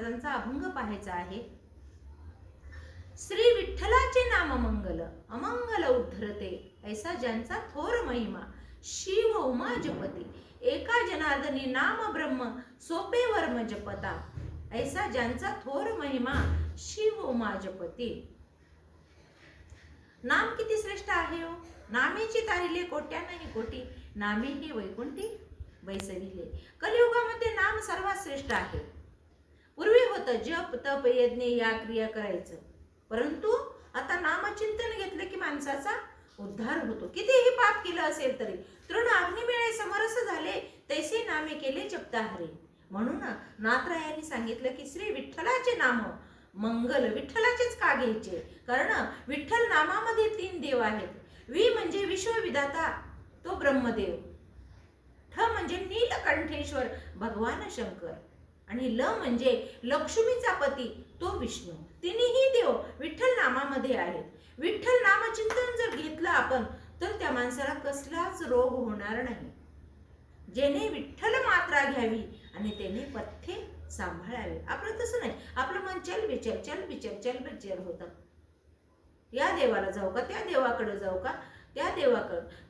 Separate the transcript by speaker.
Speaker 1: महाराजांचा अभंग पाहायचा आहे. श्री विठ्ठलाचे नाम मंगल अमंगल उद्धरते, ऐसा ज्यांचा थोर महिमा शिव उमा जपती. एका जनार्दनी नाम ब्रह्म सोपे वर्म जपता, ऐसा ज्यांचा थोर महिमा शिव उमा जपती. नाम किती श्रेष्ठ आहे हो. नामेची तारिले कोट्यानही कोटी, नामे ही वैकुंठी बैसविले. कलियुगामध्ये नाम सर्वात श्रेष्ठ आहे. पूर्वी होतं जप तप यज्ञ या क्रिया करायचं, परंतु आता नामचिंतन घेतलं की माणसाचा उद्धार होतो. कितीही पाप केलं असेल तरी तृण अग्निमेळे समरस झाले, तैसे नामे केले जपता हरे. म्हणून नाथरायांनी सांगितलं की श्री विठ्ठलाचे नाम मंगल, विठ्ठलाचेच का घ्यायचे, कारण विठ्ठल नामामध्ये 3 देव आहेत. वि म्हणजे विश्वविधाता, तो ब्रह्मदेव. ठ म्हणजे नीलकंठेश्वर भगवान शंकर, आणि ल म्हणजे लक्ष्मीचा पती, तो विष्णू. तिन्ही देव विठ्ठल नामामध्ये आहेत. विठ्ठल नामचिंतन जर घेतलं आपण तर त्या माणसाला कसलाच रोग होणार नाही. जेने विठ्ठल मात्रा घ्यावी आणि त्याने पथ्ये सांभाळावे. आपलं तसं नाही, आपलं मन चल बिचल चल बिचल चल बिचल होतं. या देवाला जाऊ का, त्या देवाकडे जाऊ का, त्या देवाकडे